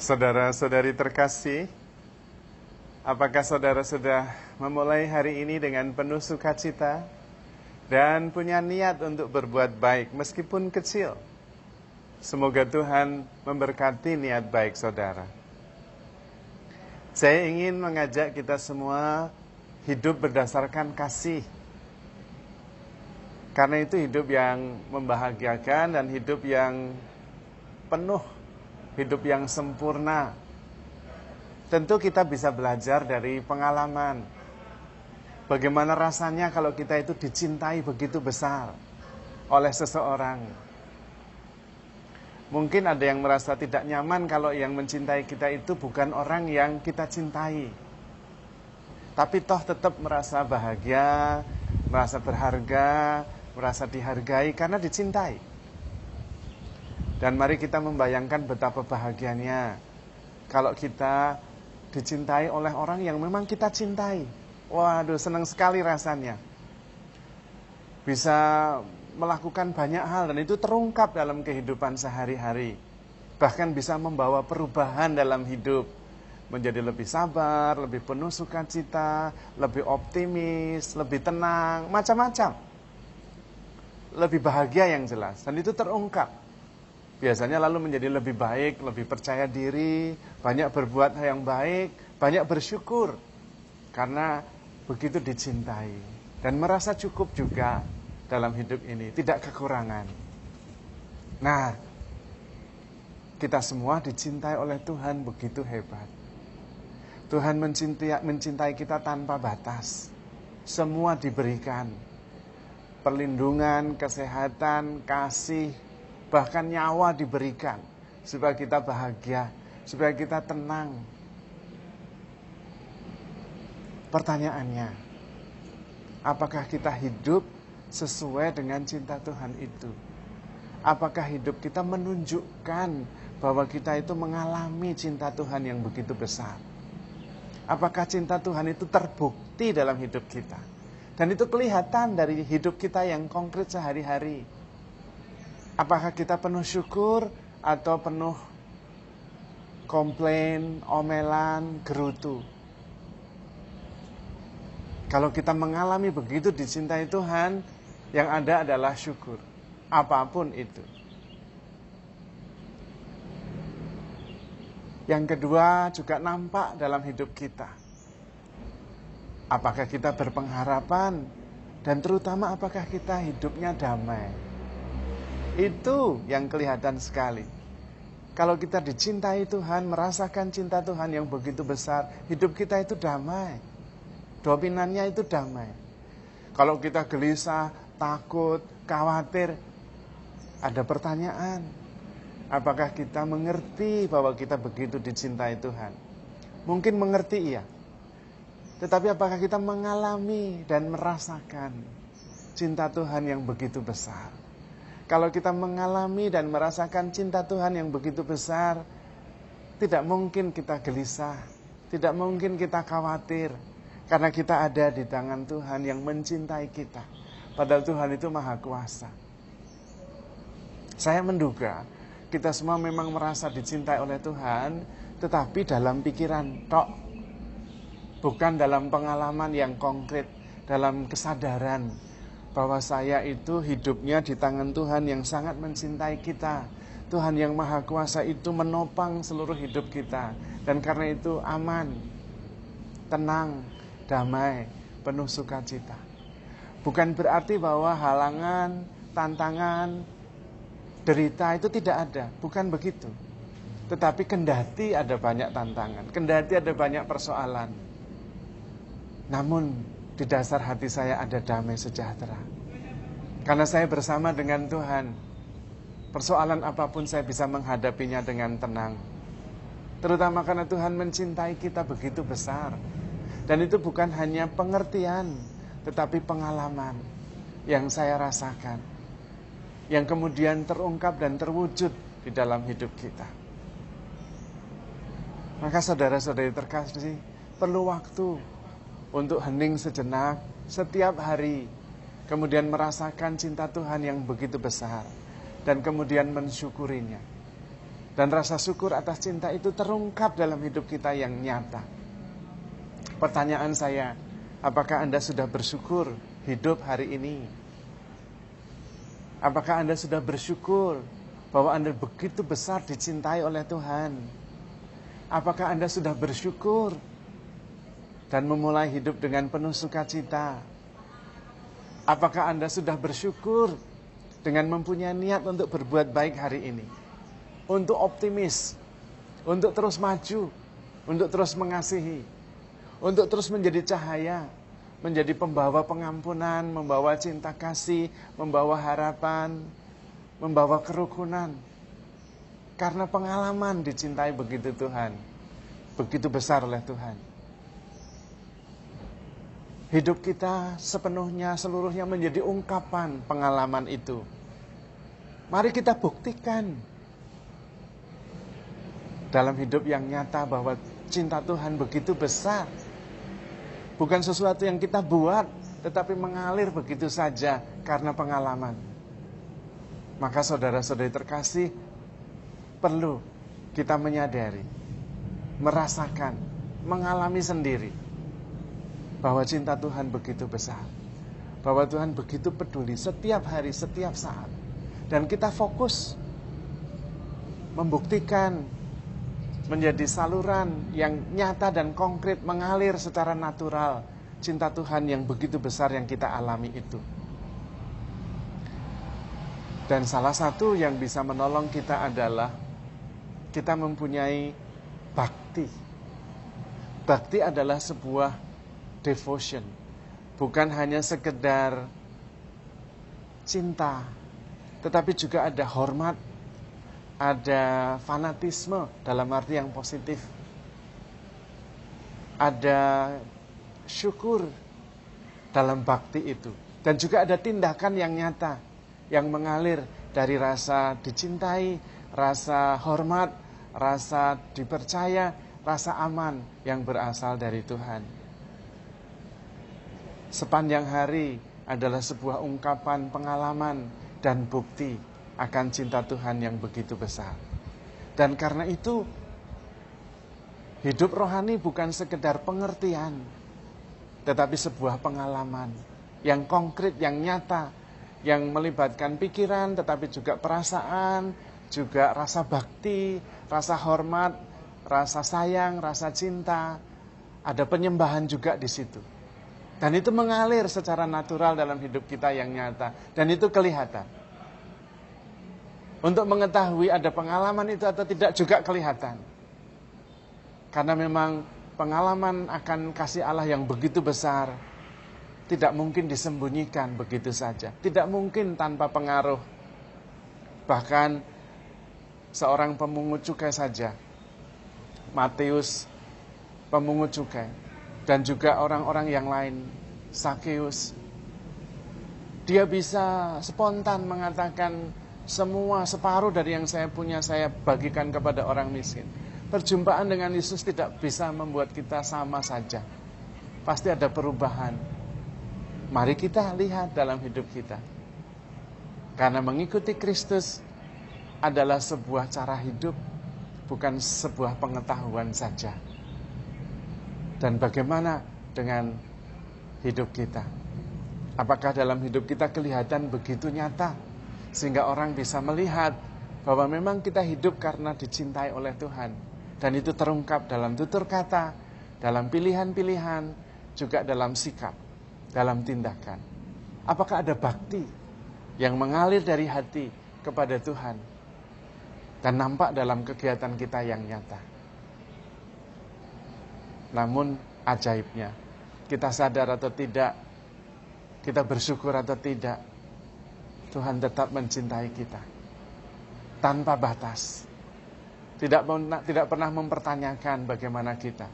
Saudara-saudari terkasih, apakah saudara sudah memulai hari ini dengan penuh sukacita dan punya niat untuk berbuat baik meskipun kecil? Semoga Tuhan memberkati niat baik saudara. Saya ingin mengajak kita semua hidup berdasarkan kasih. Karena itu hidup yang membahagiakan dan hidup yang penuh, hidup yang sempurna. Tentu kita bisa belajar dari pengalaman. Bagaimana rasanya kalau kita itu dicintai begitu besar oleh seseorang. Mungkin ada yang merasa tidak nyaman kalau yang mencintai kita itu bukan orang yang kita cintai. Tapi toh tetap merasa bahagia, merasa berharga, merasa dihargai karena dicintai. Dan mari kita membayangkan betapa bahagianya kalau kita dicintai oleh orang yang memang kita cintai. Waduh, senang sekali rasanya. Bisa melakukan banyak hal dan itu terungkap dalam kehidupan sehari-hari. Bahkan bisa membawa perubahan dalam hidup. Menjadi lebih sabar, lebih penuh sukacita, lebih optimis, lebih tenang, macam-macam. Lebih bahagia yang jelas. Dan itu terungkap. Biasanya lalu menjadi lebih baik, lebih percaya diri, banyak berbuat hal yang baik, banyak bersyukur. Karena begitu dicintai. Dan merasa cukup juga dalam hidup ini, tidak kekurangan. Nah, kita semua dicintai oleh Tuhan begitu hebat. Tuhan mencintai kita tanpa batas. Semua diberikan. Perlindungan, kesehatan, kasih, bahkan nyawa diberikan supaya kita bahagia, supaya kita tenang. Pertanyaannya, apakah kita hidup sesuai dengan cinta Tuhan itu? Apakah hidup kita menunjukkan bahwa kita itu mengalami cinta Tuhan yang begitu besar? Apakah cinta Tuhan itu terbukti dalam hidup kita? Dan itu kelihatan dari hidup kita yang konkret sehari-hari. Apakah kita penuh syukur atau penuh komplain, omelan, gerutu? Kalau kita mengalami begitu dicintai Tuhan, yang ada adalah syukur. Apapun itu. Yang kedua juga nampak dalam hidup kita. Apakah kita berpengharapan dan terutama apakah kita hidupnya damai? Itu yang kelihatan sekali. Kalau kita dicintai Tuhan, merasakan cinta Tuhan yang begitu besar, hidup kita itu damai. Dominannya itu damai. Kalau kita gelisah, takut, khawatir, ada pertanyaan. Apakah kita mengerti bahwa kita begitu dicintai Tuhan? Mungkin mengerti iya. Tetapi apakah kita mengalami dan merasakan cinta Tuhan yang begitu besar? Kalau kita mengalami dan merasakan cinta Tuhan yang begitu besar, tidak mungkin kita gelisah, tidak mungkin kita khawatir, karena kita ada di tangan Tuhan yang mencintai kita. Padahal Tuhan itu maha kuasa. Saya menduga kita semua memang merasa dicintai oleh Tuhan, tetapi dalam pikiran tok. Bukan dalam pengalaman yang konkret, dalam kesadaran bahwa saya itu hidupnya di tangan Tuhan yang sangat mencintai kita. Tuhan yang maha kuasa itu menopang seluruh hidup kita. Dan karena itu aman, tenang, damai, penuh sukacita. Bukan berarti bahwa halangan, tantangan, derita itu tidak ada. Bukan begitu. Tetapi kendati ada banyak tantangan, kendati ada banyak persoalan. Namun di dasar hati saya ada damai sejahtera. Karena saya bersama dengan Tuhan. Persoalan apapun saya bisa menghadapinya dengan tenang. Terutama karena Tuhan mencintai kita begitu besar. Dan itu bukan hanya pengertian, tetapi pengalaman yang saya rasakan. Yang kemudian terungkap dan terwujud di dalam hidup kita. Maka saudara-saudari terkasih, perlu waktu untuk hening sejenak setiap hari, kemudian merasakan cinta Tuhan yang begitu besar, dan kemudian mensyukurinya. Dan rasa syukur atas cinta itu terungkap dalam hidup kita yang nyata. Pertanyaan saya, apakah Anda sudah bersyukur hidup hari ini? Apakah Anda sudah bersyukur bahwa Anda begitu besar dicintai oleh Tuhan? Apakah Anda sudah bersyukur dan memulai hidup dengan penuh sukacita? Apakah Anda sudah bersyukur dengan mempunyai niat untuk berbuat baik hari ini? Untuk optimis, untuk terus maju, untuk terus mengasihi, untuk terus menjadi cahaya, menjadi pembawa pengampunan, membawa cinta kasih, membawa harapan, membawa kerukunan. Karena pengalaman dicintai begitu Tuhan, begitu besar oleh Tuhan. Hidup kita sepenuhnya, seluruhnya menjadi ungkapan pengalaman itu. Mari kita buktikan dalam hidup yang nyata bahwa cinta Tuhan begitu besar. Bukan sesuatu yang kita buat, tetapi mengalir begitu saja karena pengalaman. Maka saudara-saudari terkasih, perlu kita menyadari, merasakan, mengalami sendiri bahwa cinta Tuhan begitu besar. Bahwa Tuhan begitu peduli setiap hari, setiap saat. Dan kita fokus membuktikan menjadi saluran yang nyata dan konkret mengalir secara natural cinta Tuhan yang begitu besar yang kita alami itu. Dan salah satu yang bisa menolong kita adalah kita mempunyai bakti. Bakti adalah sebuah devotion, bukan hanya sekedar cinta, tetapi juga ada hormat, ada fanatisme dalam arti yang positif. Ada syukur dalam bakti itu. Dan juga ada tindakan yang nyata, yang mengalir dari rasa dicintai, rasa hormat, rasa dipercaya, rasa aman yang berasal dari Tuhan. Sepanjang hari adalah sebuah ungkapan pengalaman dan bukti akan cinta Tuhan yang begitu besar. Dan karena itu, hidup rohani bukan sekedar pengertian, tetapi sebuah pengalaman yang konkret, yang nyata, yang melibatkan pikiran, tetapi juga perasaan, juga rasa bakti, rasa hormat, rasa sayang, rasa cinta. Ada penyembahan juga di situ. Dan itu mengalir secara natural dalam hidup kita yang nyata. Dan itu kelihatan. Untuk mengetahui ada pengalaman itu atau tidak juga kelihatan. Karena memang pengalaman akan kasih Allah yang begitu besar tidak mungkin disembunyikan begitu saja. Tidak mungkin tanpa pengaruh. Bahkan seorang pemungut cukai saja, Matius pemungut cukai, dan juga orang-orang yang lain, Sakeus, dia bisa spontan mengatakan, semua separuh dari yang saya punya saya bagikan kepada orang miskin. Perjumpaan dengan Yesus tidak bisa membuat kita sama saja. Pasti ada perubahan. Mari kita lihat dalam hidup kita. Karena mengikuti Kristus adalah sebuah cara hidup, bukan sebuah pengetahuan saja. Dan bagaimana dengan hidup kita? Apakah dalam hidup kita kelihatan begitu nyata? Sehingga orang bisa melihat bahwa memang kita hidup karena dicintai oleh Tuhan. Dan itu terungkap dalam tutur kata, dalam pilihan-pilihan, juga dalam sikap, dalam tindakan. Apakah ada bakti yang mengalir dari hati kepada Tuhan dan nampak dalam kegiatan kita yang nyata? Namun ajaibnya, kita sadar atau tidak, kita bersyukur atau tidak, Tuhan tetap mencintai kita tanpa batas. Tidak pernah mempertanyakan bagaimana kita,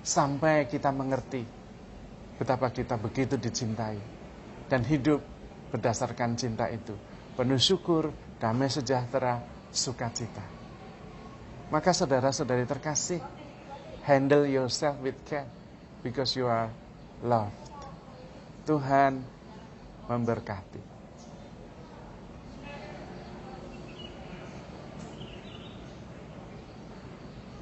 sampai kita mengerti betapa kita begitu dicintai dan hidup berdasarkan cinta itu, penuh syukur, damai sejahtera, sukacita. Maka saudara-saudari terkasih, handle yourself with care because you are loved. Tuhan memberkati.